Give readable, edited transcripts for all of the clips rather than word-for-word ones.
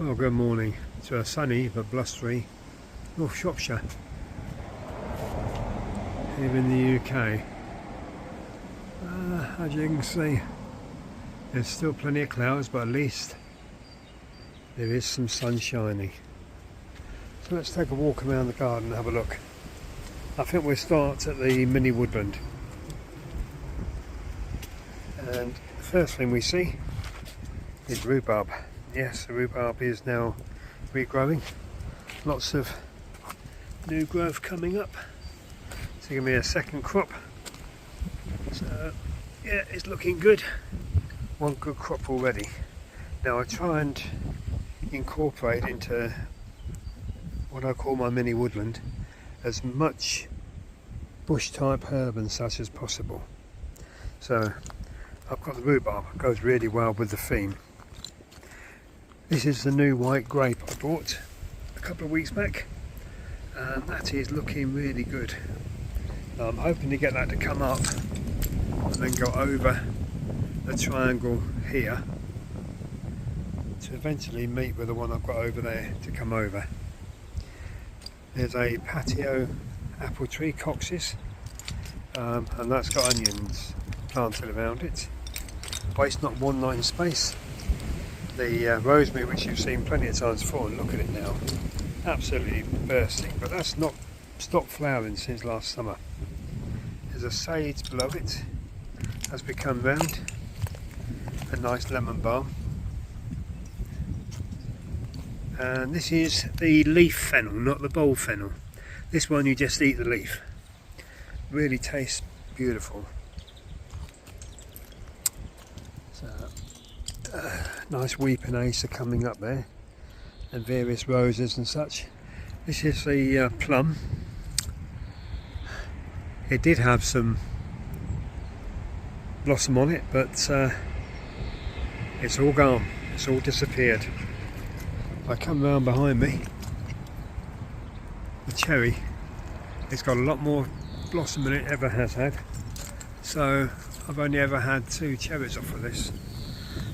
Well, good morning to a sunny but blustery North Shropshire here in the UK. As you can see, there's still plenty of clouds, but at least there is some sun shining. So let's take a walk around the garden and have a look. I think we'll start at the mini woodland. And the first thing we see is rhubarb. Yes, the rhubarb is now regrowing. Lots of new growth coming up. So give me a second crop. So yeah, it's looking good. One good crop already. Now I try and incorporate into what I call my mini woodland as much bush type herb and such as possible. So I've got the rhubarb, it goes really well with the theme. This is the new white grape I bought a couple of weeks back, and that is looking really good. I'm hoping to get that to come up and then go over the triangle here to eventually meet with the one I've got over there to come over. There's a patio apple tree, coccy's, and that's got onions planted around it, but it's not one line space. The rosemary, which you've seen plenty of times before, and look at it now, absolutely bursting, but that's not stopped flowering since last summer. There's a sage below it, has become round, a nice lemon balm, and this is the leaf fennel, not the bulb fennel. This one you just eat the leaf, really tastes beautiful. So nice weeping ace are coming up there, and various roses and such. This is the plum. It did have some blossom on it, but it's all gone, it's all disappeared. If I come round behind me, the cherry, it's got a lot more blossom than it ever has had. So I've only ever had 2 cherries off of this.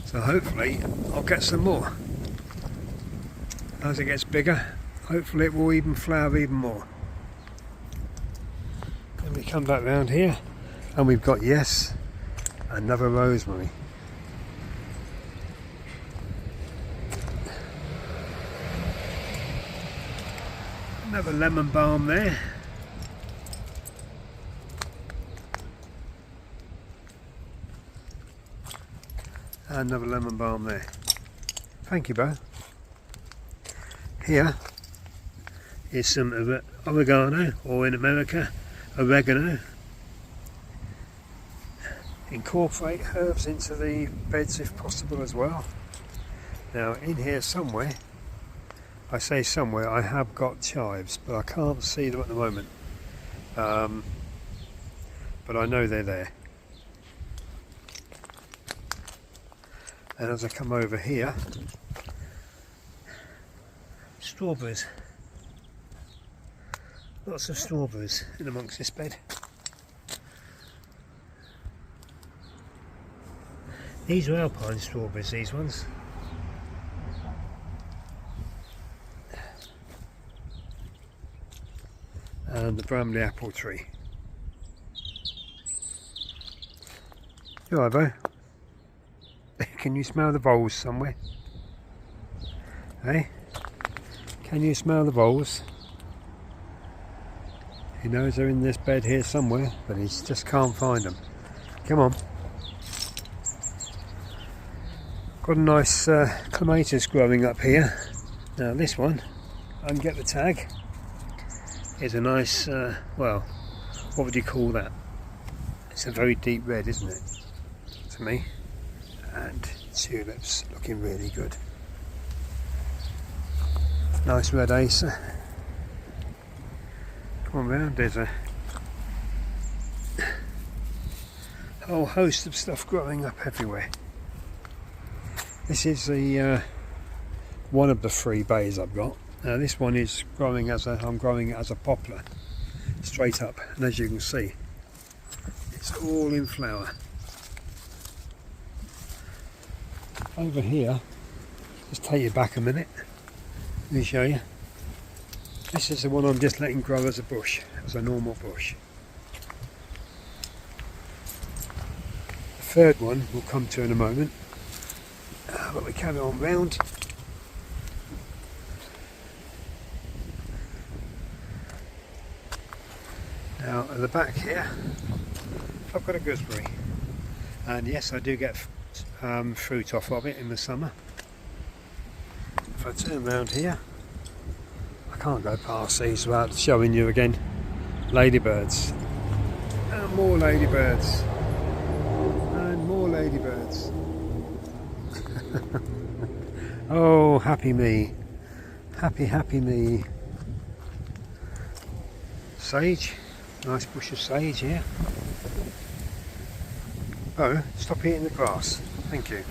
So hopefully I'll get some more. As it gets bigger, hopefully it will even flower even more. Then we come back round here and we've got, yes, another rosemary. Another lemon balm there. Another lemon balm there. Thank you, Bo. Here is some oregano, or in America, oregano. Incorporate herbs into the beds if possible as well. Now in here somewhere, I say somewhere, I have got chives, but I can't see them at the moment. But I know they're there. And as I come over here, strawberries. Lots of strawberries in amongst this bed. These are alpine strawberries, these ones. And the Bramley apple tree. You alright, Bo? Can you smell the voles somewhere? Hey? Can you smell the voles? He knows they're in this bed here somewhere, but he just can't find them. Come on. Got a nice clematis growing up here. Now this one, I can get the tag, is a nice, well, what would you call that? It's a very deep red, isn't it? To me. And tulips looking really good. Nice red ace. Come on round, there's a whole host of stuff growing up everywhere. This is the one of the 3 bays I've got. Now this one is growing as I'm growing it as a poplar, straight up, and as you can see, it's all in flower. Over here Just take you back a minute. Let me show you. This is the one I'm just letting grow as a bush, as a normal bush. The third one we'll come to in a moment. But we carry on round. Now at the back here, I've got a gooseberry, and yes, I do get fruit off of it in the summer. If I turn round here, I can't go past these without showing you again ladybirds, and more ladybirds, and more ladybirds. Oh, happy me, happy me. Sage, nice bush of sage here. Oh, stop eating the grass, thank you.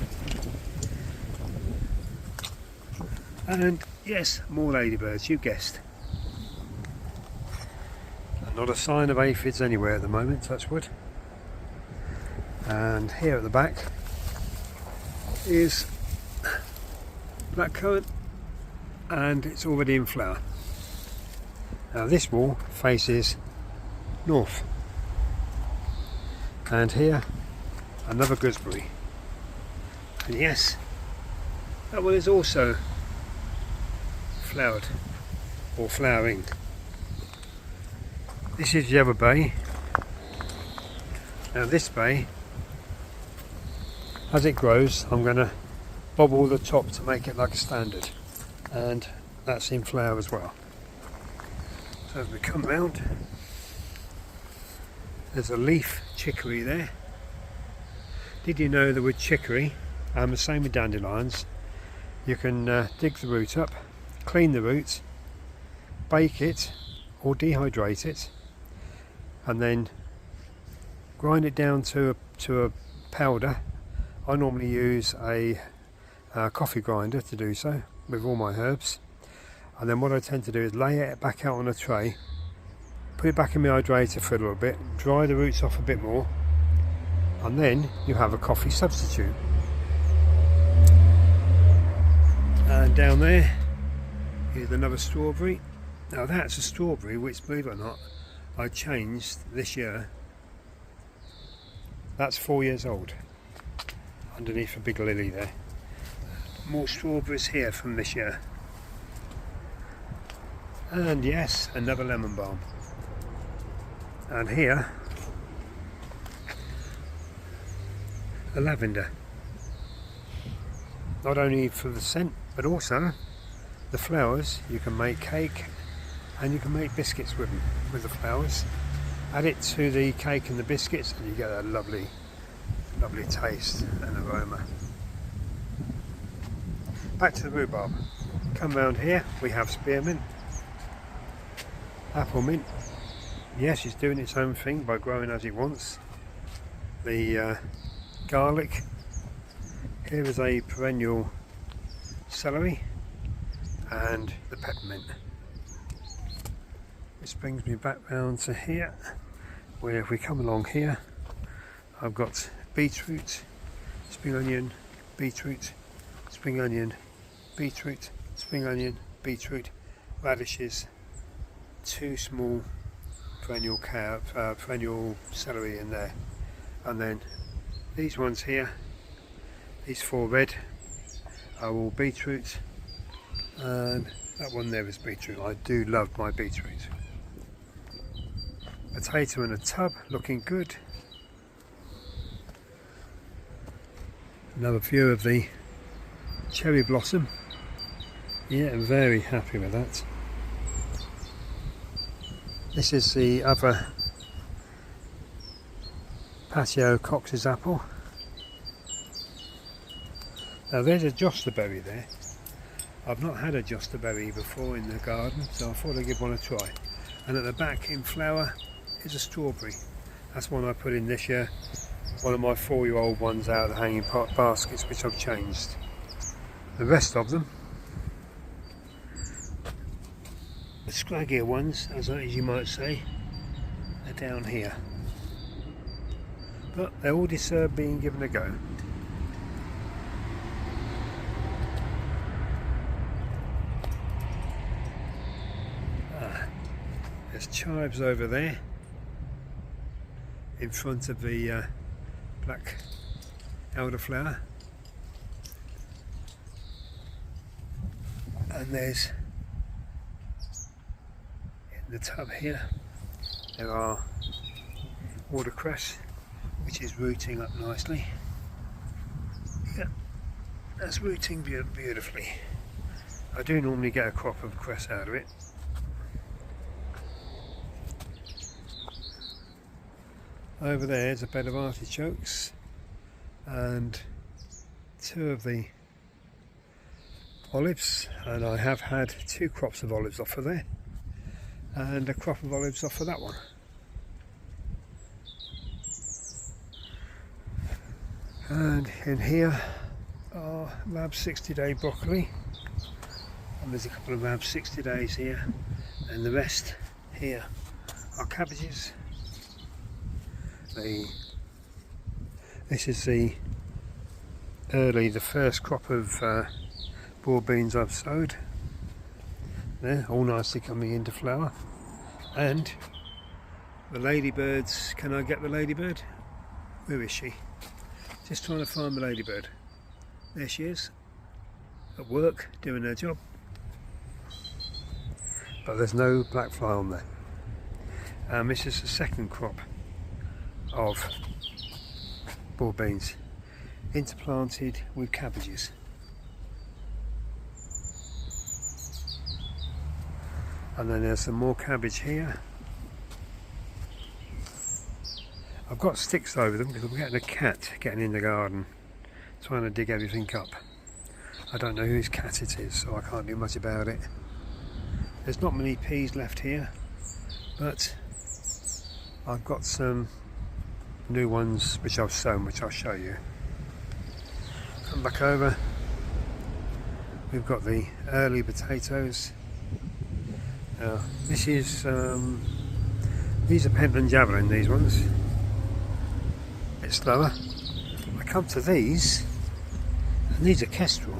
And yes, more ladybirds, you guessed. And not a sign of aphids anywhere at the moment, touch wood. And here at the back is blackcurrant, and it's already in flower. Now this wall faces north, and here another gooseberry, and yes, that one is also flowered or flowering. This is the other bay. Now this bay, as it grows, I'm going to bobble the top to make it like a standard, and that's in flower as well. So as we come round, there's a leaf chicory there. Did you know that with chicory, and the same with dandelions, you can dig the root up, clean the roots, bake it or dehydrate it, and then grind it down to a powder. I normally use a coffee grinder to do so with all my herbs, and then what I tend to do is lay it back out on a tray, put it back in my hydrator for a little bit, dry the roots off a bit more, and then you have a coffee substitute. And down there is another strawberry. Now that's a strawberry which, believe it or not, I changed this year. That's 4 years old, underneath a big lily there. More strawberries here from this year. And yes, another lemon balm. And here, a lavender. Not only for the scent, but also the flowers. You can make cake and you can make biscuits with them, with the flowers. Add it to the cake and the biscuits and you get a lovely taste and aroma. Back to the rhubarb. Come round here, we have spearmint, apple mint. Yes, it's doing its own thing by growing as it wants. The garlic. Here is a perennial celery and the peppermint. Which brings me back round to here, where if we come along here, I've got beetroot, spring onion, beetroot, spring onion, beetroot, spring onion, beetroot, radishes, two small perennial celery in there, and then these ones here, these four red, are all beetroot, and that one there is beetroot. I do love my beetroot. Potato in a tub, looking good. Another view of the cherry blossom. Yeah, I'm very happy with that. This is the other patio Cox's apple. Now there's a josterberry there. I've not had a josterberry before in the garden, so I thought I'd give one a try. And at the back in flower is a strawberry. That's one I put in this year. One of my 4-year-old ones out of the hanging baskets, which I've changed. The rest of them, the scraggier ones, as you might say, are down here. But they all deserve being given a go. There's chives over there in front of the black elderflower, and there's in the tub here there are watercress, which is rooting up nicely. Yeah, that's rooting beautifully. I do normally get a crop of cress out of it. Over there is a bed of artichokes and 2 of the olives, and I have had 2 crops of olives off of there and a crop of olives off of that one. And in here are Lab 60-day broccoli, and there's a couple of Lab 60 days here, and the rest here are cabbages. This is the first crop of broad beans I've sowed. They're all nicely coming into flower. And the ladybirds, can I get the ladybird? Where is she? Just trying to find the ladybird. There she is, at work, doing her job. But there's no black fly on there. This is the second crop of broad beans, interplanted with cabbages. And then there's some more cabbage here. I've got sticks over them because I'm getting a cat getting in the garden, trying to dig everything up. I don't know whose cat it is, so I can't do much about it. There's not many peas left here, but I've got some new ones which I've sown, which I'll show you. Come back over. We've got the early potatoes. Now this is these are Pentland Javelin, these ones. It's slower. I come to these, and these are Kestrel.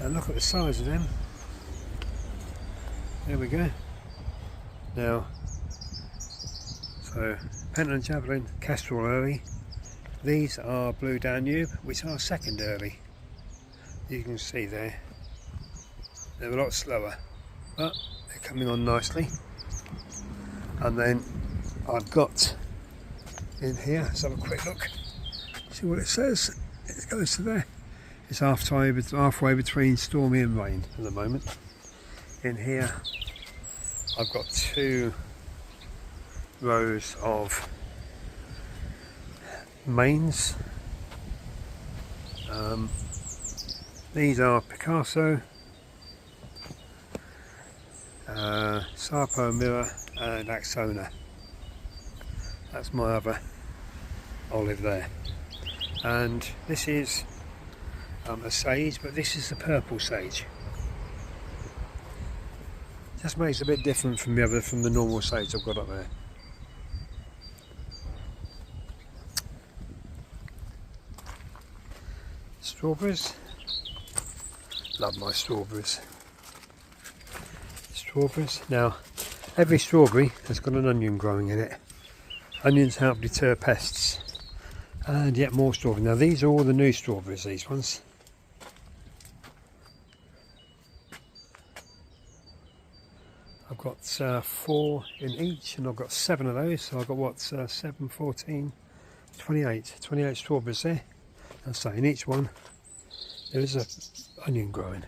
And look at the size of them. There we go. Now, so Pentland Javelin, Kestrel early. These are Blue Danube, which are second early. You can see there. They're a lot slower, but they're coming on nicely. And then I've got in here, let's have a quick look, see what it says. It goes to there. It's halfway between stormy and rain at the moment. In here I've got 2 rows of mains. These are Picasso, Sarpo Mirror and Axona. That's my other olive there. And this is a sage, but this is the purple sage. Just makes it a bit different from the normal sage I've got up there. Strawberries. Love my strawberries. Strawberries. Now, every strawberry has got an onion growing in it. Onions help deter pests. And yet more strawberries. Now these are all the new strawberries, these ones. I've got 4 in each, and I've got 7 of those, so I've got what, 7, 14, 28 strawberries there. And so in each one there is an onion growing.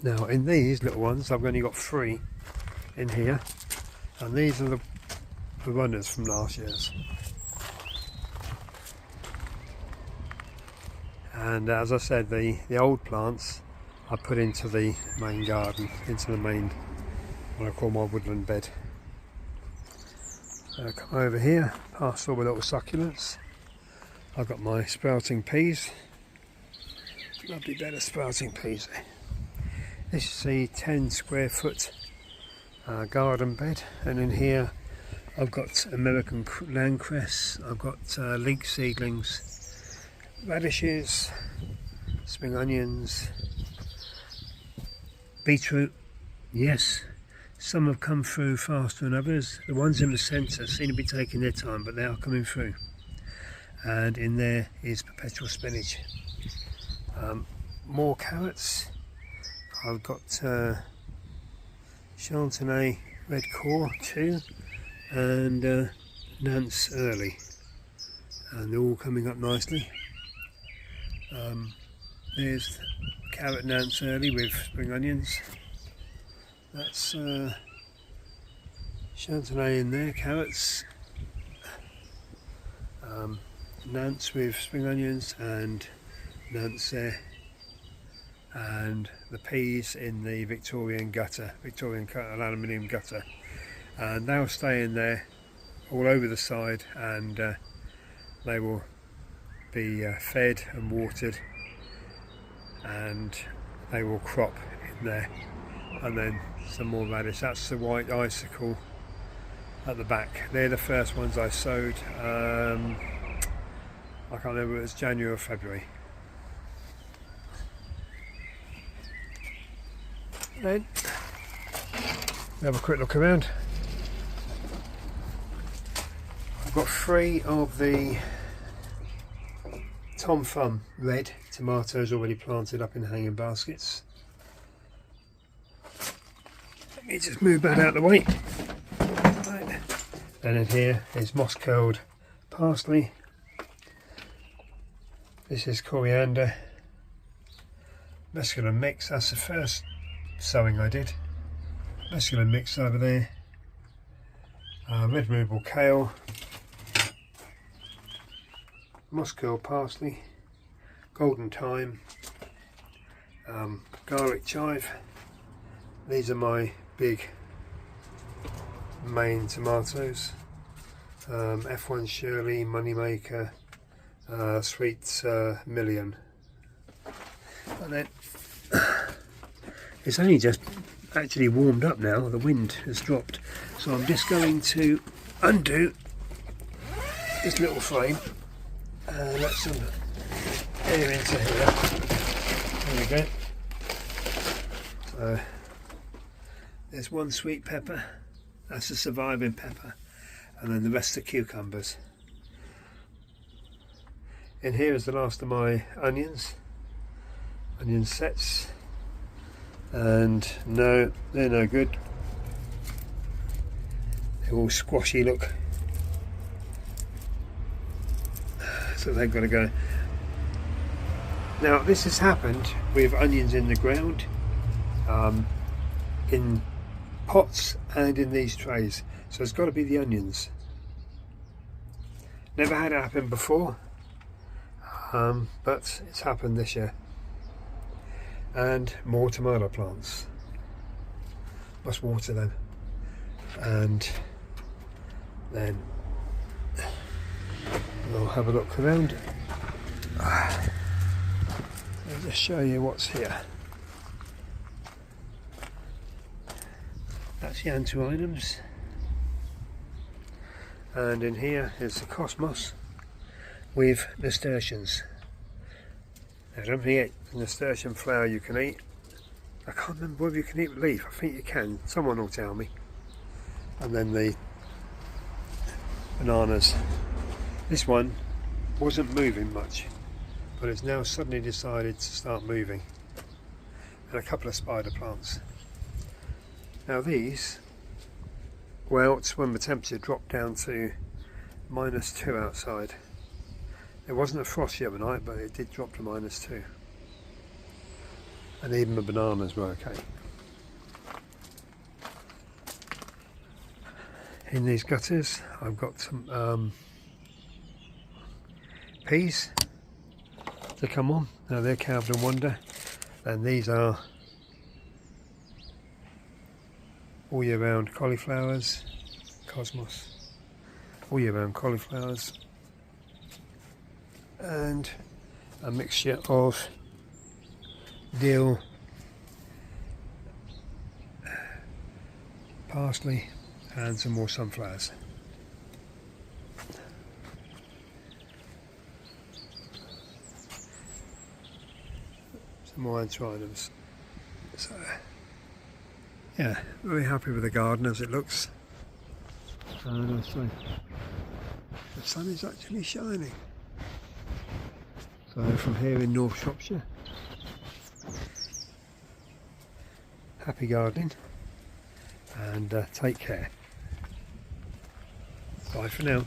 Now in these little ones I've only got 3 in here, and these are the runners from last year's. And as I said, the old plants I put into the main garden, into the main, what I call my woodland bed. Come over here, past all the little succulents. I've got my sprouting peas. Lovely bed of sprouting peas there. This is a 10 square foot garden bed, and in here I've got American landcress, I've got link seedlings, radishes, spring onions, beetroot, yes, Some have come through faster than others. The ones in the centre seem to be taking their time, but they are coming through. And in there is perpetual spinach. More carrots. I've got Chantenay red core 2 and Nance early, and they're all coming up nicely. There's carrot Nance early with spring onions. That's Chantenay in there, carrots, Nance with spring onions and Nance there, and the peas in the Victorian aluminium gutter, and they'll stay in there all over the side, and they will be fed and watered, and they will crop in there. And then some more radish. That's the white icicle at the back. They're the first ones I sowed. I can't remember if it was January or February. Then have a quick look around. I've got 3 of the Tom Thumb red tomatoes already planted up in hanging baskets. Let me just move that out of the way. Right. And in here is moss curled parsley. This is coriander. Mesclun mix, that's the first sowing I did. Mesclun mix over there. Red ruble kale. Moss curled parsley. Golden thyme. Garlic chive. These are my big main tomatoes. F1 Shirley, Moneymaker, Sweet Million. And then it's only just actually warmed up now, the wind has dropped, so I'm just going to undo this little frame and let some air into here. There we go. So there's one sweet pepper, that's a surviving pepper, and then the rest are cucumbers. In here is the last of my onion sets, and no, they're no good. They're all squashy, look. So they've got to go. Now this has happened with onions in the ground, in pots and in these trays, so it's got to be the onions. Never had it happen before, but it's happened this year. And more tomato plants, must water them, and then we'll have a look around. I'll just show you what's here. That's the anthuriums, and in here is the cosmos with nasturtiums. Now don't forget, the nasturtium flower you can eat. I can't remember whether you can eat the leaf, I think you can, someone will tell me. And then the bananas. This one wasn't moving much, but it's now suddenly decided to start moving. And a couple of spider plants. Now these wilt when the temperature dropped down to -2 outside. It wasn't a frost the other night, but it did drop to -2. And even the bananas were okay. In these gutters I've got some peas to come on. Now they're Calved and Wonder, and these are all year round cauliflowers, cosmos, all year round cauliflowers, and a mixture of dill, parsley, and some more sunflowers. Some more anthuriums. So Yeah, very happy with the garden as it looks. And I say, the sun is actually shining. So from here in North Shropshire, happy gardening, and take care. Bye for now.